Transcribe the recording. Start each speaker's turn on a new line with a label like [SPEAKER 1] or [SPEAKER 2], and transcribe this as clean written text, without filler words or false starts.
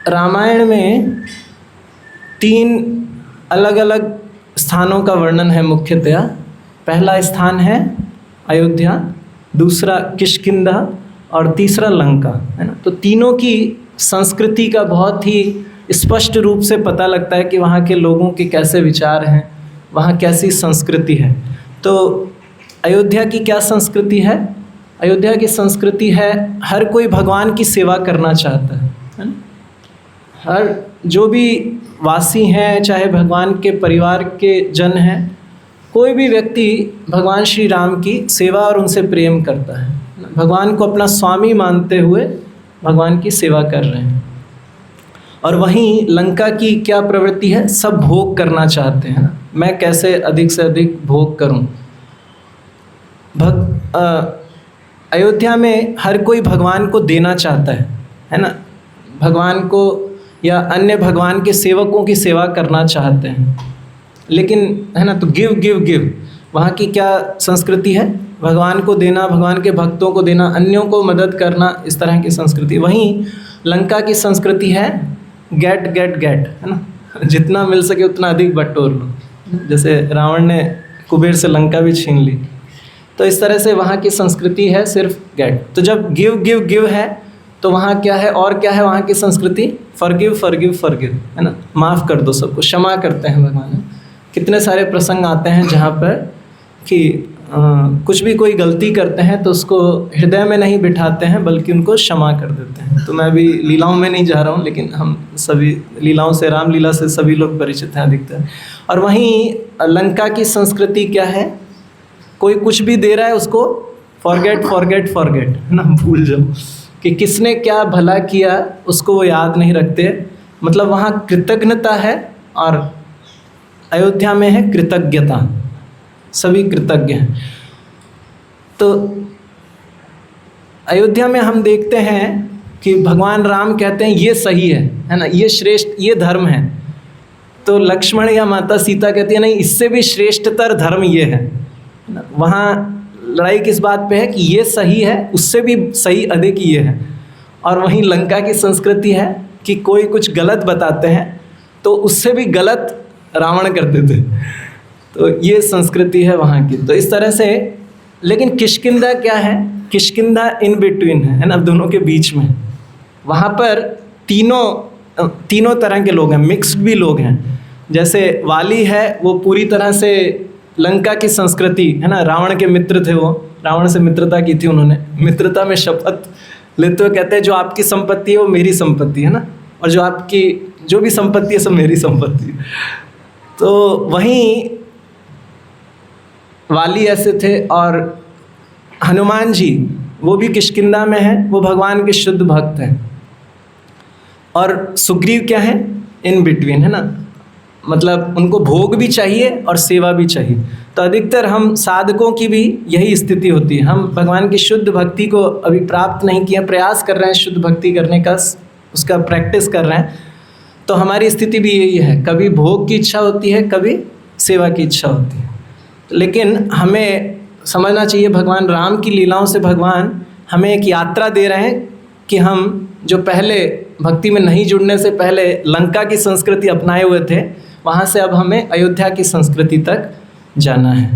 [SPEAKER 1] रामायण में 3 अलग अलग स्थानों का वर्णन है मुख्यतया। पहला स्थान है अयोध्या, दूसरा किष्किंधा और तीसरा लंका, है ना। तो तीनों की संस्कृति का बहुत ही स्पष्ट रूप से पता लगता है कि वहाँ के लोगों के कैसे विचार हैं, वहाँ कैसी संस्कृति है। तो अयोध्या की क्या संस्कृति है? अयोध्या की संस्कृति है हर कोई भगवान की सेवा करना चाहता है ना। हर जो भी वासी हैं, चाहे भगवान के परिवार के जन हैं, कोई भी व्यक्ति भगवान श्री राम की सेवा और उनसे प्रेम करता है। भगवान को अपना स्वामी मानते हुए भगवान की सेवा कर रहे हैं। और वहीं लंका की क्या प्रवृत्ति है? सब भोग करना चाहते हैं ना। मैं कैसे अधिक से अधिक भोग करूं। अयोध्या में हर कोई भगवान को देना चाहता है ना। भगवान को या अन्य भगवान के सेवकों की सेवा करना चाहते हैं, लेकिन है ना, तो गिव गिव गिव वहाँ की क्या संस्कृति है? भगवान को देना, भगवान के भक्तों को देना, अन्यों को मदद करना, इस तरह की संस्कृति। वहीं लंका की संस्कृति है गेट गेट गेट, है ना। जितना मिल सके उतना अधिक बटोर लो। जैसे रावण ने कुबेर से लंका भी छीन ली, तो इस तरह से वहाँ की संस्कृति है सिर्फ गेट। तो जब गिव गिव गिव है तो वहाँ क्या है और क्या है? वहाँ की संस्कृति फॉरगिव फॉरगिव फॉरगिव, है ना। माफ़ कर दो सबको, क्षमा करते हैं भगवान। कितने सारे प्रसंग आते हैं जहाँ पर कि कुछ भी कोई गलती करते हैं तो उसको हृदय में नहीं बिठाते हैं बल्कि उनको क्षमा कर देते हैं। तो मैं अभी लीलाओं में नहीं जा रहा हूँ, लेकिन हम सभी लीलाओं से, रामलीला से सभी लोग परिचित हैं अधिकतर। और वहीं लंका की संस्कृति क्या है? कोई कुछ भी दे रहा है उसको फॉरगेट फॉरगेट फॉरगेट, है ना, भूल जाओ कि किसने क्या भला किया उसको वो याद नहीं रखते। मतलब वहाँ कृतज्ञता है और अयोध्या में है कृतज्ञता, सभी कृतज्ञ हैं। तो अयोध्या में हम देखते हैं कि भगवान राम कहते हैं ये सही है ना, ये श्रेष्ठ, ये धर्म है। तो लक्ष्मण या माता सीता कहती है नहीं, इससे भी श्रेष्ठतर धर्म ये है ना। वहाँ लड़ाई किस बात पे है कि ये सही है, उससे भी सही अधिक ये है। और वहीं लंका की संस्कृति है कि कोई कुछ गलत बताते हैं तो उससे भी गलत रावण करते थे। तो ये संस्कृति है वहाँ की। तो इस तरह से, लेकिन किष्किंधा क्या है? किष्किंधा इन बिटवीन है ना, दोनों के बीच में। वहाँ पर तीनों तरह के लोग हैं, मिक्स्ड भी लोग हैं। जैसे वाली है वो पूरी तरह से लंका की संस्कृति, है ना। रावण के मित्र थे वो, रावण से मित्रता की थी उन्होंने। मित्रता में शपथ लेते हुए कहते हैं जो आपकी संपत्ति है वो मेरी संपत्ति है ना, और जो आपकी जो भी संपत्ति है सब मेरी संपत्ति है। तो वहीं वाली ऐसे थे। और हनुमान जी वो भी किष्किंधा में है, वो भगवान के शुद्ध भक्त हैं। और सुग्रीव क्या है? इन बिटवीन, है ना। मतलब उनको भोग भी चाहिए और सेवा भी चाहिए। तो अधिकतर हम साधकों की भी यही स्थिति होती है। हम भगवान की शुद्ध भक्ति को अभी प्राप्त नहीं किया, प्रयास कर रहे हैं शुद्ध भक्ति करने का, उसका प्रैक्टिस कर रहे हैं। तो हमारी स्थिति भी यही है, कभी भोग की इच्छा होती है, कभी सेवा की इच्छा होती है। लेकिन हमें समझना चाहिए भगवान राम की लीलाओं से भगवान हमें एक यात्रा दे रहे हैं कि हम जो पहले भक्ति में नहीं जुड़ने से पहले लंका की संस्कृति अपनाए हुए थे, वहाँ से अब हमें अयोध्या की संस्कृति तक जाना है।